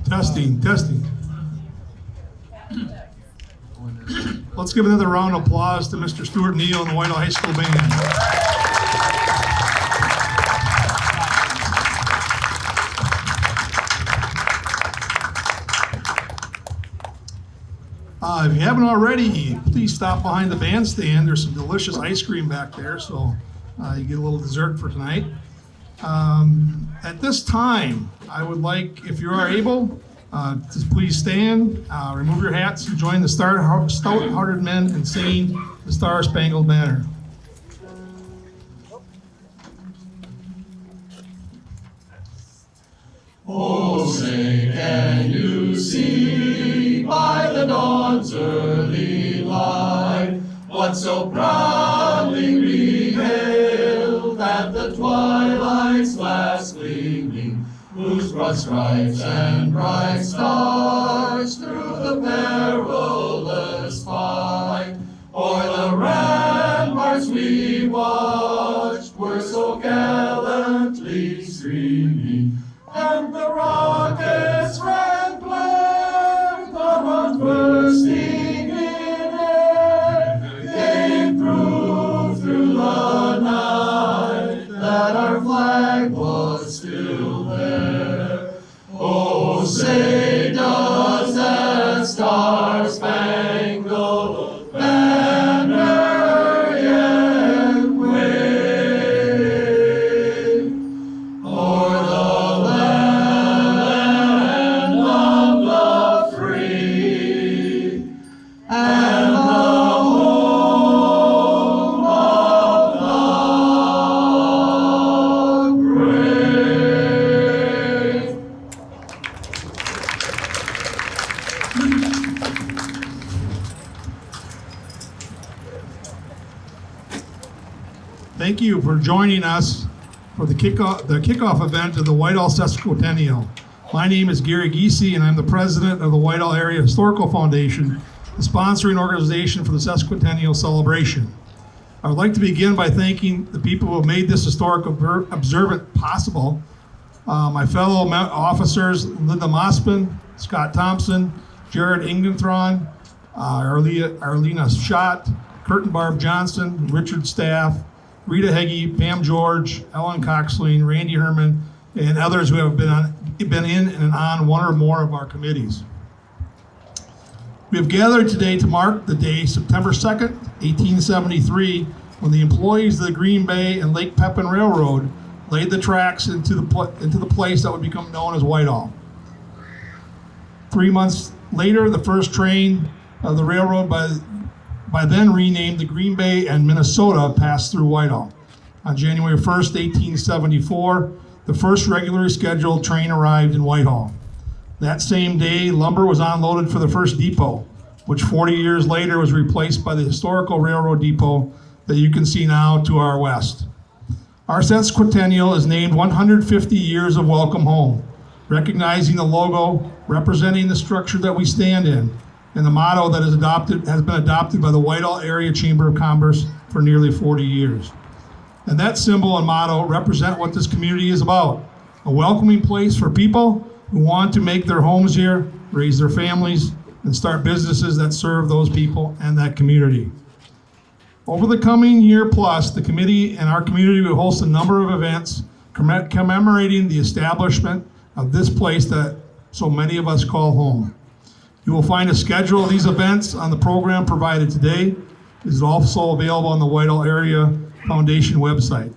Testing. Let's give another round of applause to Mr. Stuart Neal and the Whitehall High School Band. If you haven't already, please stop behind the bandstand. There's some delicious ice cream back there, so you get a little dessert for tonight. At this time, I would like, if you are able, to please stand, remove your hats, and join the Stouthearted Men in singing the Star Spangled Banner. Oh, say can you see by the dawn's early light what so proudly we hailed at the twilight's last gleaming, whose broad stripes and bright stars through the perilous fight o'er the ramparts we watched were so gallantly streaming, and the rockets' red glare, the one bursting in air, gave proof through the night that our flag was still there. Oh, say does that star-spangled banner yet wave o'er the land of the free and the home of the brave. Thank you for joining us for the kickoff event of the Whitehall Sesquicentennial. My name is Gary Giese, and I'm the president of the Whitehall Area Historical Foundation, the sponsoring organization for the Sesquicentennial Celebration. I would like to begin by thanking the people who have made this historic observance possible. My fellow officers, Linda Mospin, Scott Thompson, Jared Ingenthron, Arlena Schott, Curtin Barb Johnson, Richard Staff, Rita Heggie, Pam George, Ellen Coxline, Randy Herman, and others who have been in and on one or more of our committees. We have gathered today to mark the day, September 2nd, 1873, when the employees of the Green Bay and Lake Pepin Railroad laid the tracks into the place that would become known as Whitehall. 3 months later, the first train of the railroad, by then renamed the Green Bay and Minnesota, passed through Whitehall. On January 1st, 1874, the first regularly scheduled train arrived in Whitehall. That same day, lumber was unloaded for the first depot, which 40 years later was replaced by the historical railroad depot that you can see now to our west. Our sesquicentennial is named 150 Years of Welcome Home, recognizing the logo representing the structure that we stand in, and the motto that has been adopted by the Whitehall Area Chamber of Commerce for nearly 40 years. And that symbol and motto represent what this community is about: a welcoming place for people who want to make their homes here, raise their families, and start businesses that serve those people and that community. Over the coming year plus, the committee and our community will host a number of events commemorating the establishment of this place that so many of us call home. You will find a schedule of these events on the program provided today. It is also available on the Whitehall Area Foundation website.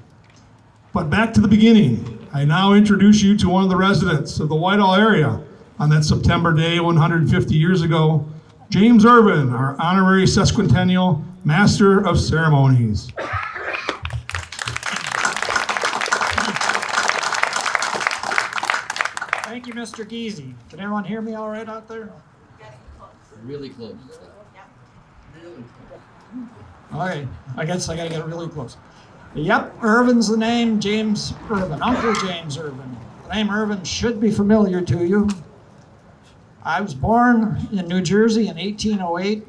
But back to the beginning. I now introduce you to one of the residents of the Whitehall area on that September day 150 years ago, James Irvin, our honorary sesquicentennial Master of Ceremonies. Thank you, Mr. Giese. Can everyone hear me all right out there? Really close. All right, I guess I gotta get really close. Yep, Irvin's the name, James Irvin, Uncle James Irvin. The name Irvin should be familiar to you. I was born in New Jersey in 1808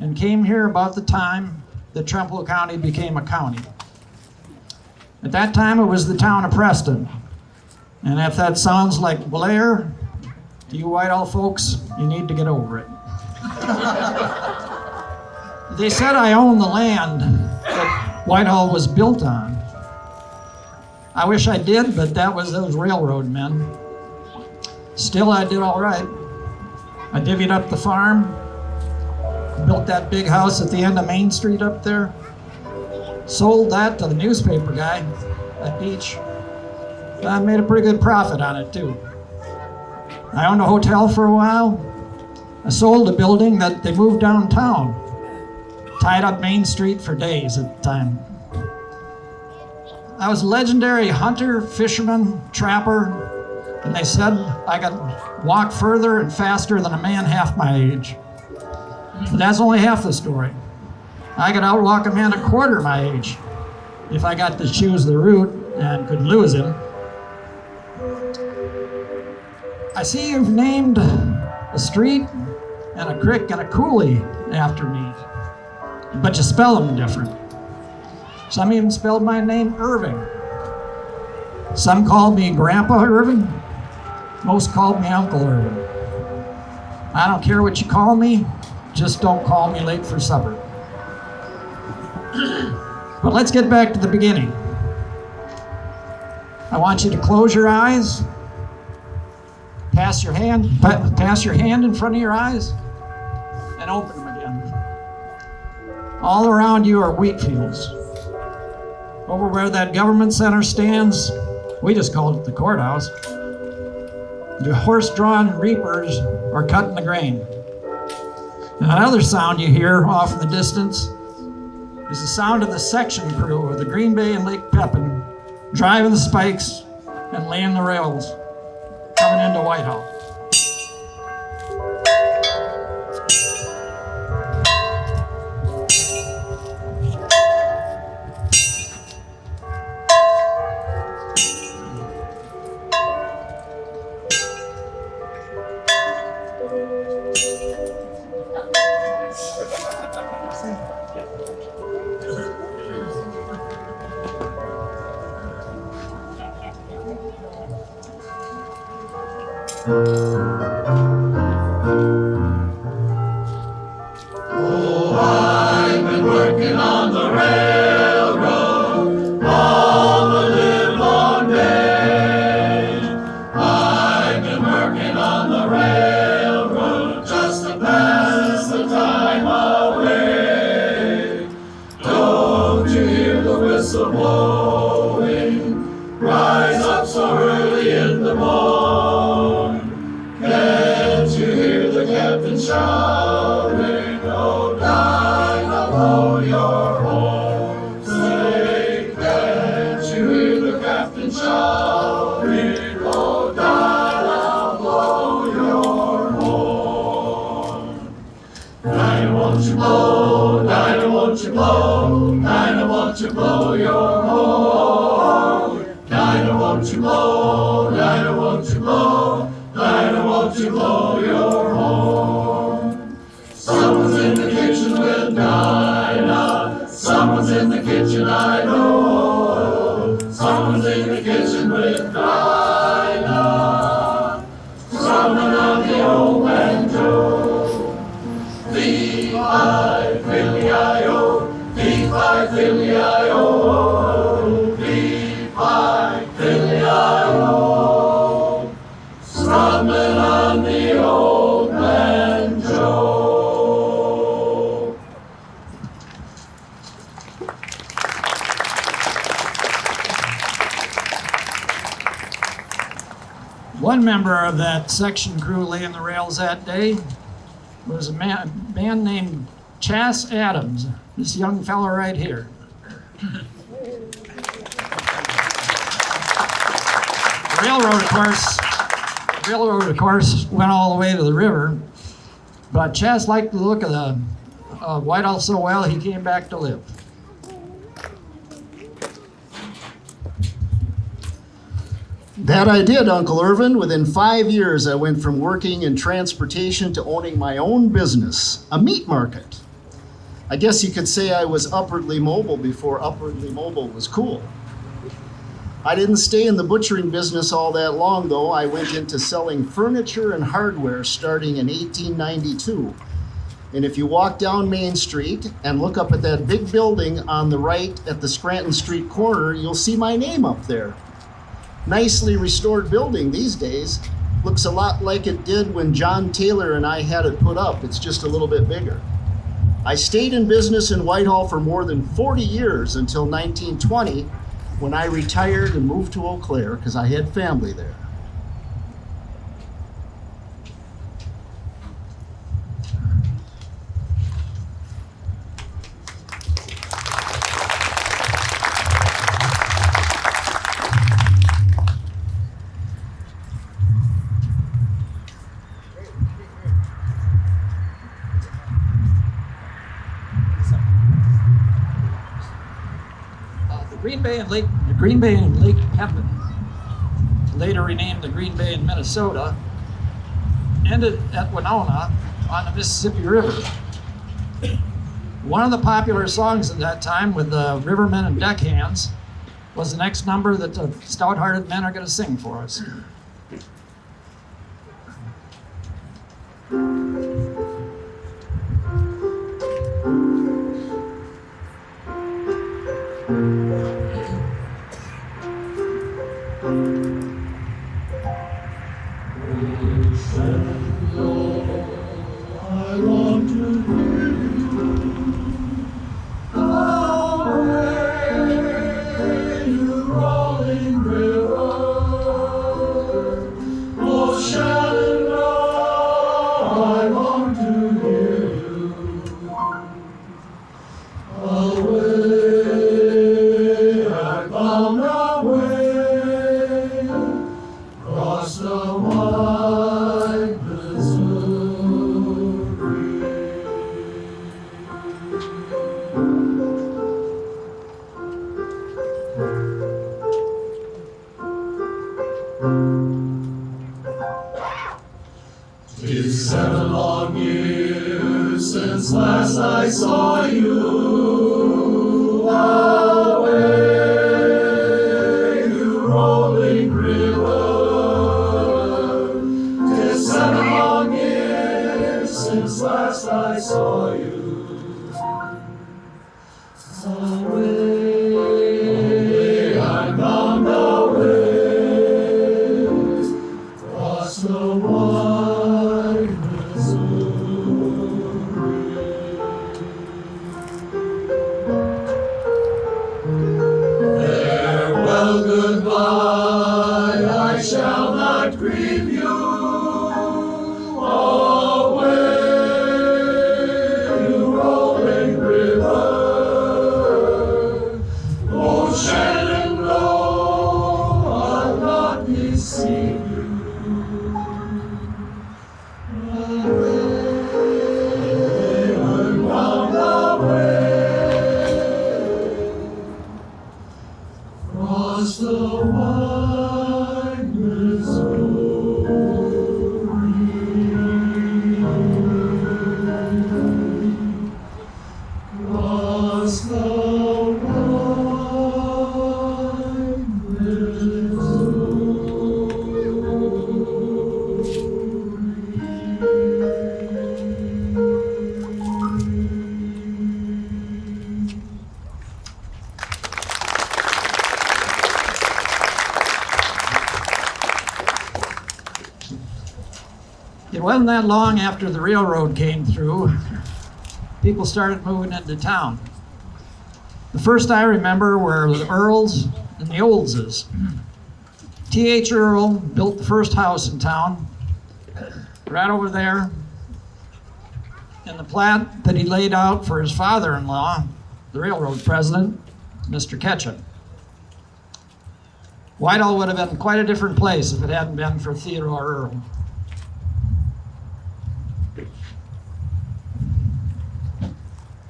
and came here about the time that Trempealeau County became a county. At that time, it was the town of Preston. And if that sounds like Blair, To you Whitehall folks, you need to get over it. They said I own the land that Whitehall was built on. I wish I did, but that was those railroad men. Still, I did all right. I divvied up the farm, built that big house at the end of Main Street up there, sold that to the newspaper guy at Beach. I made a pretty good profit on it too. I owned a hotel for a while. I sold a building that they moved downtown. Tied up Main Street for days at the time. I was a legendary hunter, fisherman, trapper, and they said I could walk further and faster than a man half my age. But that's only half the story. I could outwalk a man a quarter my age if I got to choose the route and could lose him. I see you've named a street and a creek and a coulee after me, but you spell them different. Some even spelled my name Irving. Some called me Grandpa Irving. Most called me Uncle Irving. I don't care what you call me, just don't call me late for supper. But let's get back to the beginning. I want you to close your eyes, pass your hand in front of your eyes, and open them again. All around you are wheat fields. Over where that government center stands, we just called it the courthouse. The horse-drawn reapers are cutting the grain. And another sound you hear off in the distance is the sound of the section crew of the Green Bay and Lake Pepin driving the spikes and laying the rails coming into Whitehall. Oh, I've been working on the railroad all the livelong day. I've been working on the railroad just to pass the time away. Don't you hear the whistle blowing? Rise up so early in the morn. Can't you hear the captain shouting? Oh, Dinah, blow your horn. Say, can't you hear the captain shouting? Oh, Dinah, blow your horn. Dinah, won't you blow? Dinah, won't you blow? Dinah, won't you blow your horn? Dinah, won't you blow? Dinah, won't you blow? Dinah, won't you blow your horn? Someone's in the kitchen with Dinah. Someone's in the kitchen, I know. Someone's in the kitchen with Dinah. Someone on the old banjo. V-I-Philly-I-O. V-I-Philly-I-O. V-I-Philly-I-O. Strumming on the old banjo. One member of that section crew laying the rails that day was a man named Chas Adams, this young fellow right here. The railroad, of course, went all the way to the river, but Chas liked the look of the Whitehall so well, he came back to live. That I did, Uncle Irvin. Within 5 years, I went from working in transportation to owning my own business, a meat market. I guess you could say I was upwardly mobile before upwardly mobile was cool. I didn't stay in the butchering business all that long, though. I went into selling furniture and hardware starting in 1892. And if you walk down Main Street and look up at that big building on the right at the Scranton Street corner, you'll see my name up there. Nicely restored building these days. Looks a lot like it did when John Taylor and I had it put up. It's just a little bit bigger. I stayed in business in Whitehall for more than 40 years until 1920, when I retired and moved to Eau Claire because I had family there. The Green Bay and Lake Pepin, later renamed the Green Bay in Minnesota, ended at Winona on the Mississippi River. One of the popular songs at that time with the Rivermen and Deckhands was the next number that the Stouthearted Men are going to sing for us. Tis 7 long years since last I saw you away, you rolling river. 'Tis 7 long years since last I saw you away. I'm bound away across the wide Missouri. Farewell, goodbye, I shall not grieve you away, you rolling river. Oh, Shenandoah, I'll not deceive you. I'm bound away across the wide Missouri. Across the wide It wasn't that long after the railroad came through, people started moving into town. The first I remember were the Earls and the Oldses. T.H. Earl built the first house in town, right over there, in the plat that he laid out for his father-in-law, the railroad president, Mr. Ketchum. Whitehall would have been quite a different place if it hadn't been for Theodore Earl.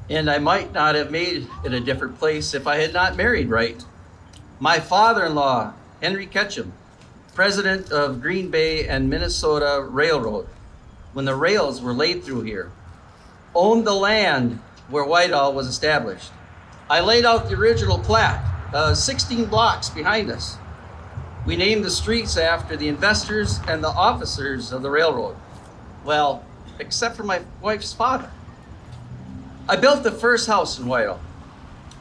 And I might not have made it a different place if I had not married right. My father-in-law, Henry Ketchum, president of Green Bay and Minnesota Railroad, when the rails were laid through here, owned the land where Whitehall was established. I laid out the original plat 16 blocks behind us. We named the streets after the investors and the officers of the railroad. Well, except for my wife's father. I built the first house in Whitehall,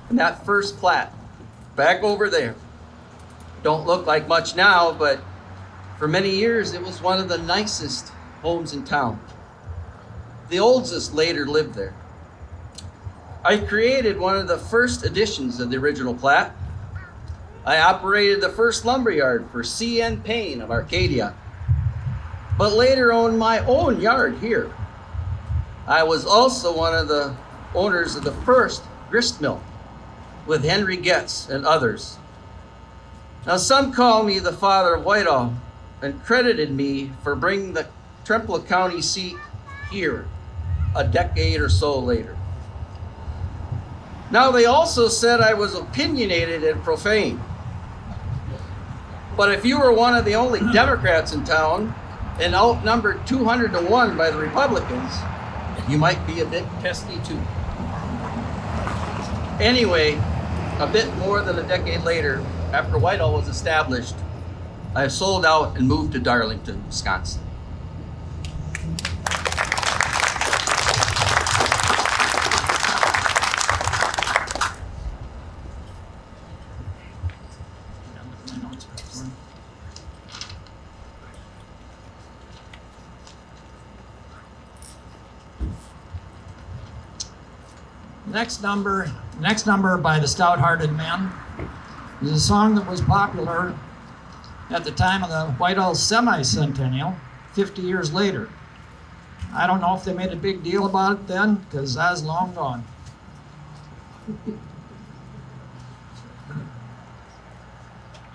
and that first plat, back over there. Don't look like much now, but for many years it was one of the nicest homes in town. The oldest later lived there. I created one of the first editions of the original plat. I operated the first lumberyard for C.N. Payne of Arcadia, but later owned my own yard here. I was also one of the owners of the first grist mill with Henry Getz and others. Now, some call me the father of Whitehall and credited me for bringing the Trempealeau County seat here a decade or so later. Now, they also said I was opinionated and profane. But if you were one of the only Democrats in town and outnumbered 200-1 by the Republicans, you might be a bit testy too. Anyway, a bit more than a decade later, after Whitehall was established, I sold out and moved to Darlington, Wisconsin. Next number by the Stouthearted Men is a song that was popular at the time of the Whitehall Sesquicentennial, 50 years later. I don't know if they made a big deal about it then, because I was long gone.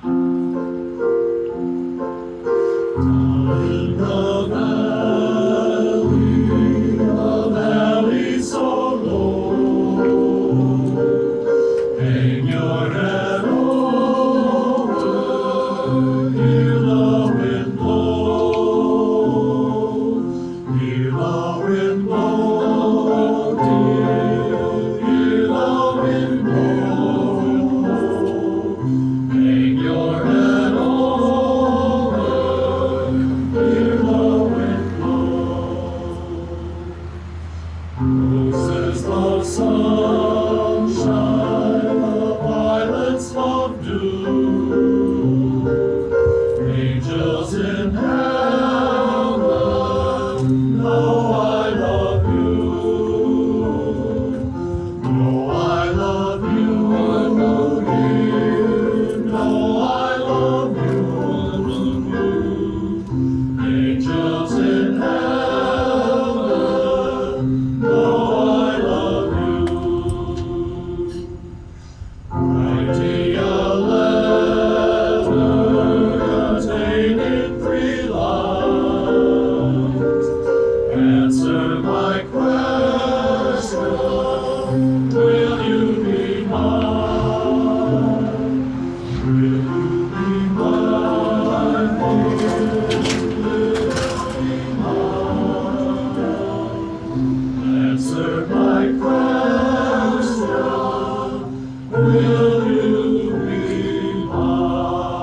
In the valley so low, hang your head over, hear the wind blow, hear the wind blow, dear, hear the wind blow, hang your head over, hear the wind blow. Roses love sunshine, the violets love dew. Angels in heaven know I love you. Know I love you, dear. Know I love you. Angels in heaven know I love you. Writing a letter containing 3 lines, answer my question, will you be mine? Will you be mine, dear? Will you be mine? Answer my question, will you be mine?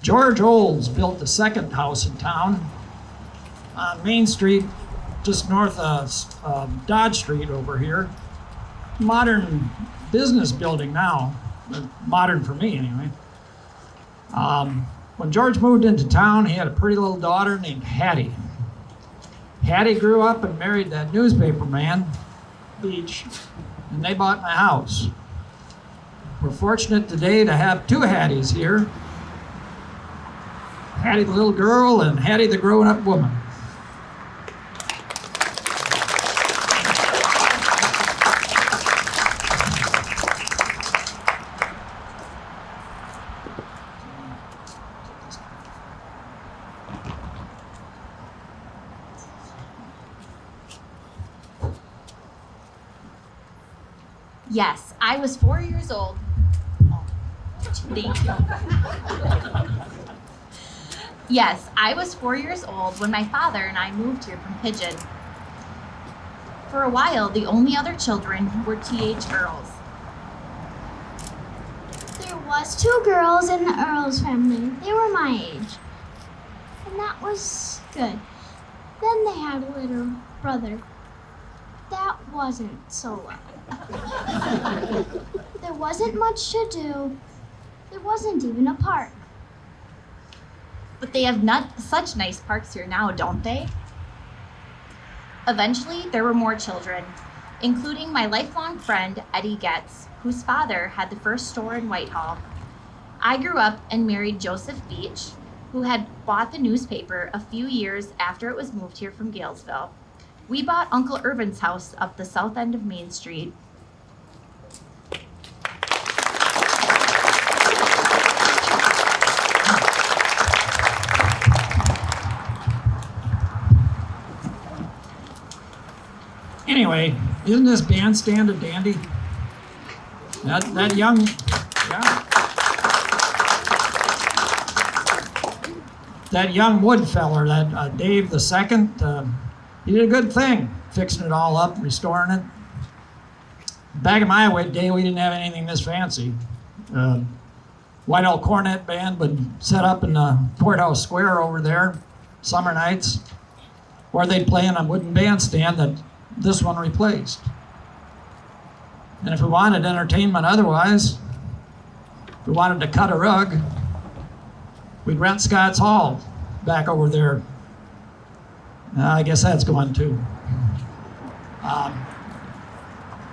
George Olds built the second house in town on Main Street, just north of Dodge Street over here. Modern business building now, but modern for me anyway. When George moved into town, he had a pretty little daughter named Hattie. Hattie grew up and married that newspaper man, Beach, and they bought my house. We're fortunate today to have 2 Hatties here. Hattie the little girl and Hattie the grown-up woman. Yes, I was 4 years old. Oh, thank you. Yes, I was 4 years old when my father and I moved here from Pigeon. For a while, the only other children were T.H. Earls. There was 2 girls in the Earls family. They were my age. And that was good. Then they had a little brother. That wasn't so well. There wasn't much to do. There wasn't even a park. But they have such nice parks here now, don't they? Eventually, there were more children, including my lifelong friend, Eddie Getz, whose father had the first store in Whitehall. I grew up and married Joseph Beach, who had bought the newspaper a few years after it was moved here from Galesville. We bought Uncle Irvin's house up the south end of Main Street. Anyway, isn't this bandstand a dandy? That young, yeah. That young wood feller, that Dave the Second, he did a good thing, fixing it all up, restoring it. Back in my day, we didn't have anything this fancy. Whitehall Cornet Band would set up in the courthouse square over there, summer nights, where they'd play in a wooden bandstand that this one replaced. And if we wanted entertainment otherwise, if we wanted to cut a rug, we'd rent Scott's Hall back over there. I guess that's going too.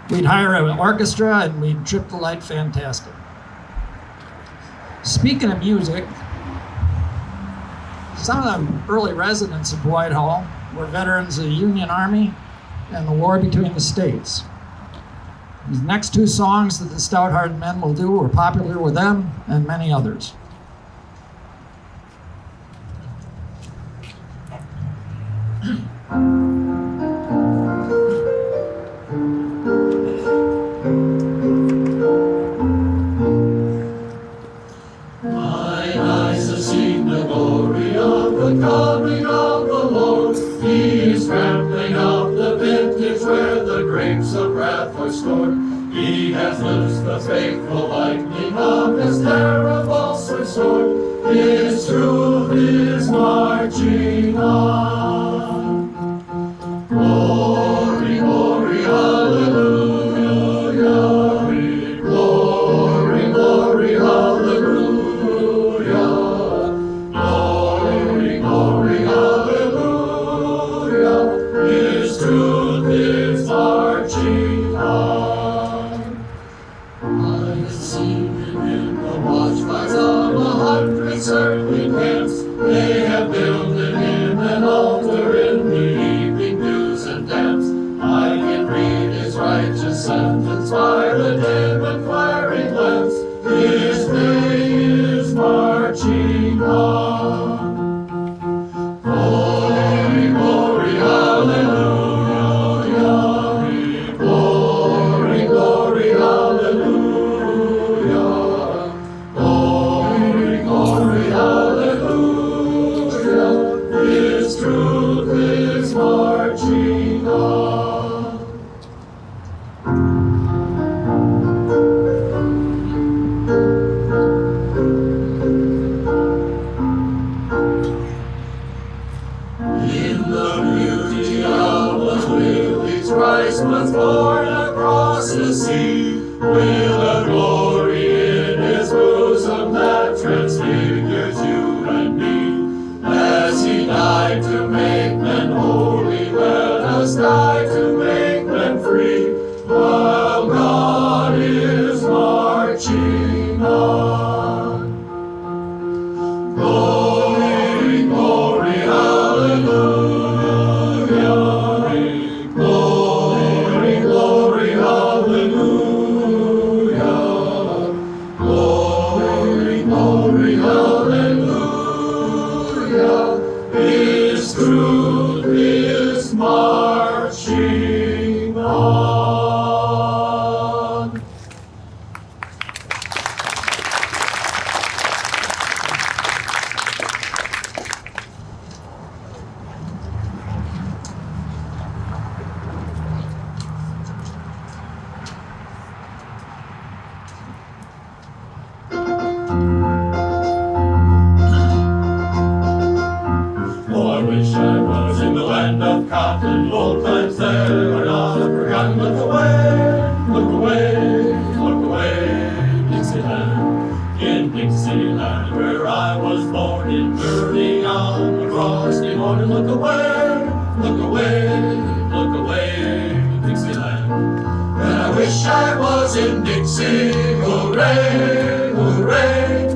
We'd hire an orchestra and we'd trip the light fantastic. Speaking of music, some of the early residents of Whitehall were veterans of the Union Army and the war between the states. The next 2 songs that the Stouthearted Men will do were popular with them and many others. Mine eyes have seen the glory of the coming of the Lord. He is trampling out the vintage where the grapes of wrath are stored. He has loosed the faithful lightning of his terrible sword. His truth is marching on. Glory, glory, hallelujah. Glory, glory, hallelujah. Glory, glory, hallelujah. His truth is marching on. I have seen him in the watchfires of 100 circling camps. They have builded him an altar in the evening dews and damps. I can read his righteous sentence by the dim and flaring lamps. His day is marching on. Glory, glory, hallelujah. Glory, glory, hallelujah. Glory, glory, hallelujah. His truth is marching on. In the beauty of the lilies, Christ was born across the sea, with a glory in his bosom that transfigures you and me. As he died to make men holy, let us die to make men free, while God is marching on. Glory, glory, hallelujah. Glory, glory, hallelujah. Glory, glory, hallelujah. His truth is I was in Dixie, hooray, hooray.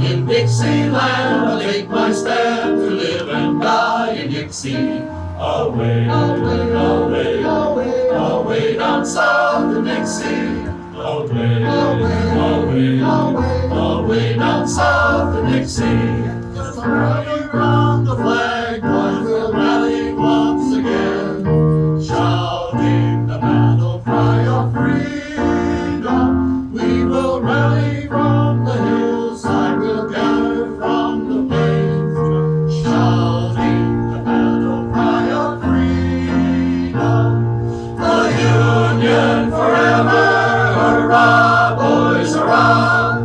In Dixieland I'll take my stand to live and die in Dixie. Away, away, away, away, away down south in Dixie. Away, away, away, away, away down south in Dixie. Just rally round the flag, boys will rally once again, shouting the battle cry of freedom. We will rally from the hillside, we'll gather from the plains, shouting the battle cry of freedom. The Union forever, hurrah, boys, hurrah!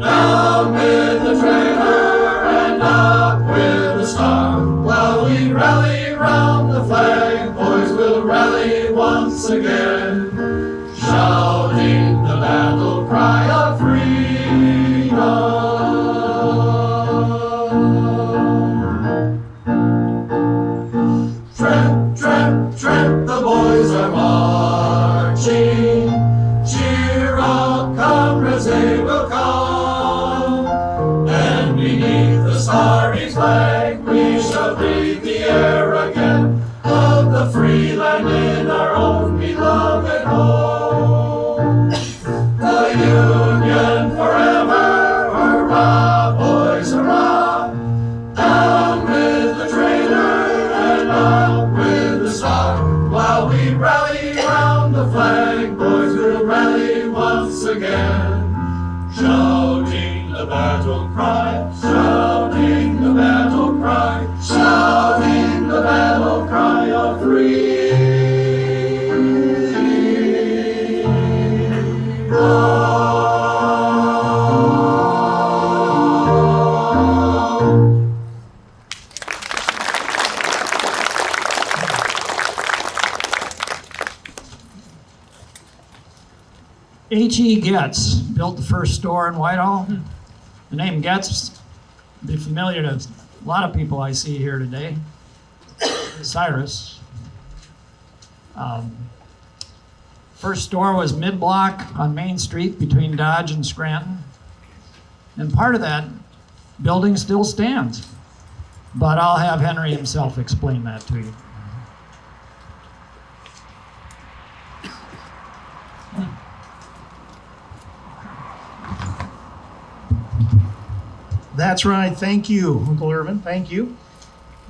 Down with the traitor and up with the star. While we rally round the flag, boys will rally once again, shouting the battle cry of freedom. Tramp, tramp, tramp, the boys are marching. Cheer up, comrades, they will come. And beneath the starry flag, we shall breathe the air again of the free land in our own beloved home. The Union forever, hurrah, boys, hurrah! Down with the traitor and up with the star. While we rally round the flag, boys will rally once again, shouting the battle cry, shouting the battle cry, shouting the battle cry of freedom. H.E. Getz built the first store in Whitehall. The name Getz will be familiar to a lot of people I see here today. Cyrus. First store was mid-block on Main Street between Dodge and Scranton. And part of that building still stands. But I'll have Henry himself explain that to you. That's right. Thank you, Uncle Irvin. Thank you.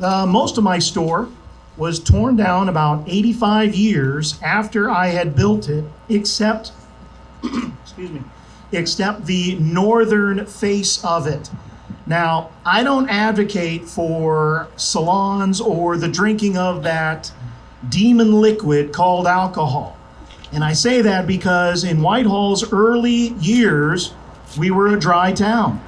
Most of my store was torn down about 85 years after I had built it, except, excuse me, except the northern face of it. Now, I don't advocate for salons or the drinking of that demon liquid called alcohol. And I say that because in Whitehall's early years, we were a dry town.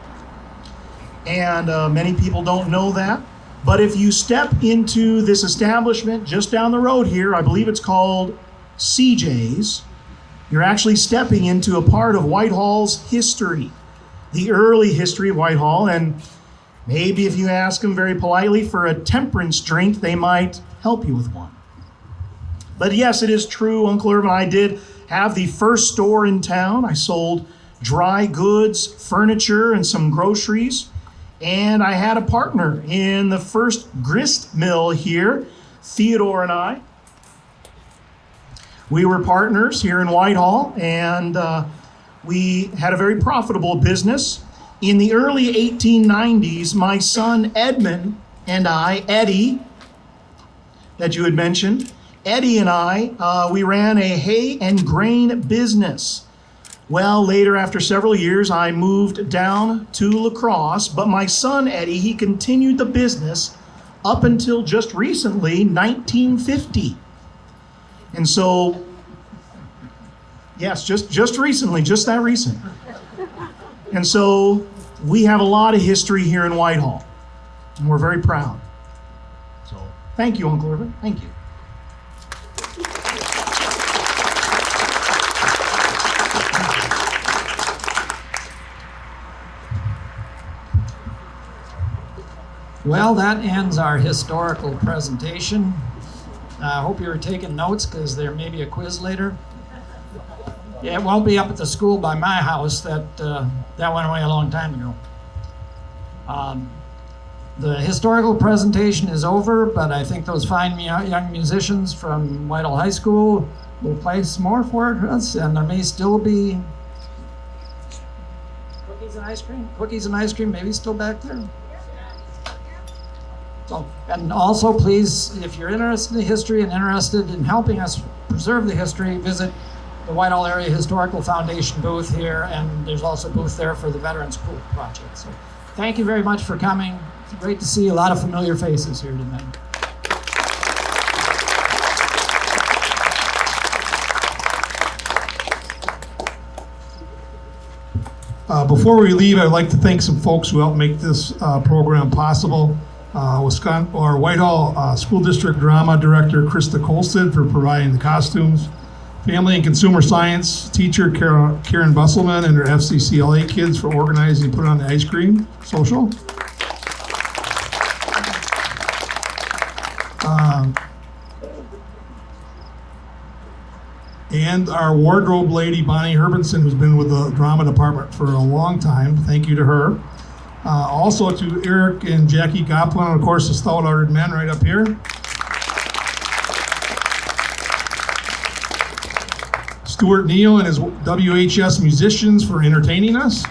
And many people don't know that. But if you step into this establishment just down the road here, I believe it's called CJ's, you're actually stepping into a part of Whitehall's history, the early history of Whitehall. And maybe if you ask them very politely for a temperance drink, they might help you with one. But yes, it is true, Uncle Irvin, I did have the first store in town. I sold dry goods, furniture, and some groceries. And I had a partner in the first grist mill here, Theodore and I. We were partners here in Whitehall, and we had a very profitable business. In the early 1890s, my son Edmund and I, Eddie, that you had mentioned, Eddie and I, we ran a hay and grain business. Well, later, after several years, I moved down to La Crosse, but my son, Eddie, he continued the business up until just recently, 1950. And so, yes, just recently, just that recent. And so, we have a lot of history here in Whitehall, and we're very proud. So, thank you, Uncle Irvin. Thank you. Well, that ends our historical presentation. I hope you were taking notes because there may be a quiz later. Yeah, it won't be up at the school by my house. That went away a long time ago. The historical presentation is over, but I think those fine young musicians from Whitehall High School will play some more for us, and there may still be cookies and ice cream. Cookies and ice cream, maybe still back there. So, and also, please, if you're interested in the history and interested in helping us preserve the history, visit the Whitehall Area Historical Foundation booth here, and there's also a booth there for the Veterans Pool Project. So, thank you very much for coming. It's great to see a lot of familiar faces here tonight. Before we leave, I'd like to thank some folks who helped make this program possible. Whitehall School District Drama Director Krista Kolstad for providing the costumes. Family and Consumer Science teacher Karen Busselman and her FCCLA kids for organizing and putting on the ice cream social. And our wardrobe lady, Bonnie Herbenson, who's been with the drama department for a long time. Thank you to her. Also to Eric and Jackie Goplin, and of course the Stouthearted Men right up here. Stuart Neal and his WHS musicians for entertaining us.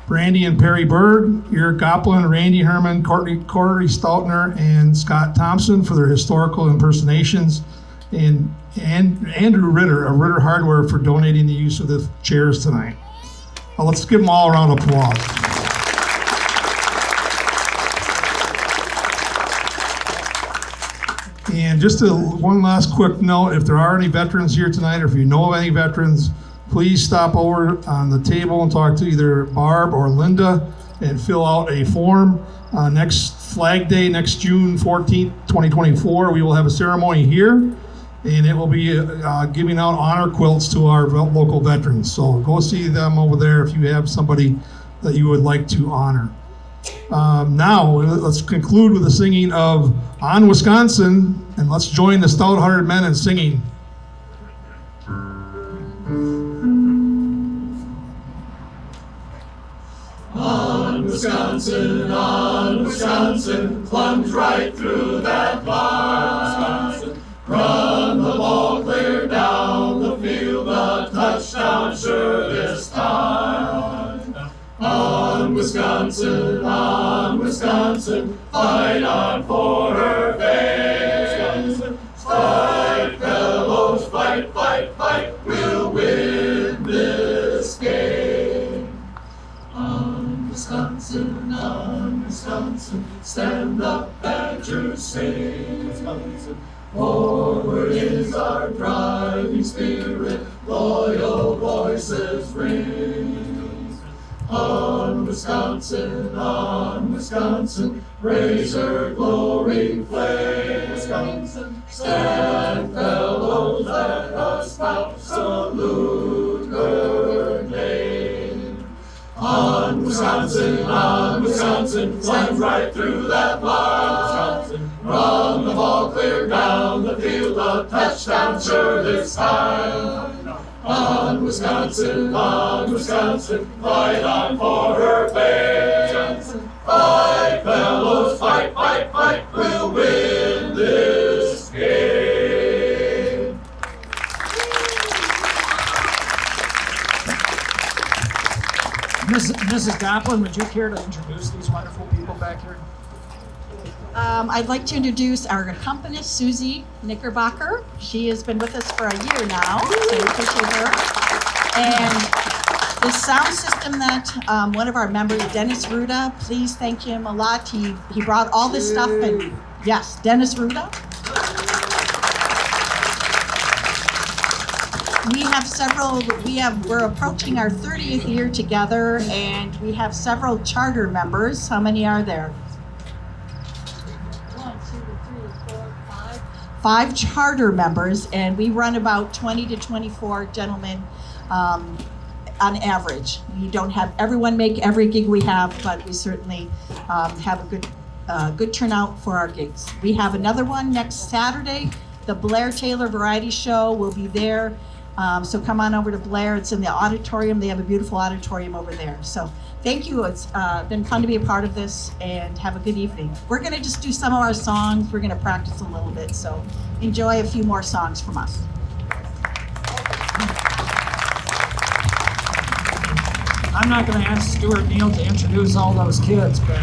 Brandy and Perry Bird, Eric Goplin, Randy Herman, Corey Stoutner, and Scott Thompson for their historical impersonations, and Andrew Ritter of Ritter Hardware for donating the use of the chairs tonight. Well, let's give them all a round of applause. And just one last quick note, if there are any veterans here tonight, or if you know of any veterans, please stop over on the table and talk to either Barb or Linda and fill out a form. Next Flag Day, next June 14th, 2024, we will have a ceremony here, and it will be giving out honor quilts to our local veterans. So go see them over there if you have somebody that you would like to honor. Now, let's conclude with the singing of On Wisconsin, and let's join the Stouthearted Men in singing. On Wisconsin, plunge right through that bar. Wisconsin, run the ball clear down the field, a touchdown sure this time. On Wisconsin, fight on for her fame. Fight, fellows, fight, fight, fight, we'll win this game. On Wisconsin, stand up at your sing. Wisconsin, forward is our driving spirit, loyal voices ring. On Wisconsin, raise her glowing flame. Wisconsin, stand, fellows, let us now salute her name. On Wisconsin, plunge right through that bar. Wisconsin, run the ball clear down the field, a touchdown sure this time. On Wisconsin, fight on for her fame. Fight, fellows, fight, fight, fight, we'll win this game. Mrs. Goplin, would you care to introduce these wonderful people back here? I'd like to introduce our accompanist, Susie Knickerbocker. She has been with us for a year now, so we appreciate her. And the sound system that one of our members, Dennis Ruda, please thank him a lot. He brought all this stuff, and yes, Dennis Ruda. We're approaching our 30th year together, and we have several charter members. How many are there? 5 charter members, and we run about 20 to 24 gentlemen on average. We don't have everyone make every gig we have, but we certainly have a good turnout for our gigs. We have another one next Saturday The Blair Taylor Variety Show will be there. So come on over to Blair. It's in the auditorium. They have a beautiful auditorium over there. So thank you. It's been fun to be a part of this, and have a good evening. We're going to just do some of our songs. We're going to practice a little bit. So enjoy a few more songs from us. I'm not going to ask Stuart Neal to introduce all those kids, but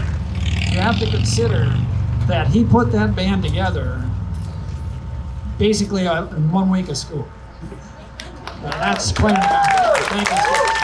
you have to consider that he put that band together basically in 1 week of school. That's quite an accomplishment. Thank you, Stuart.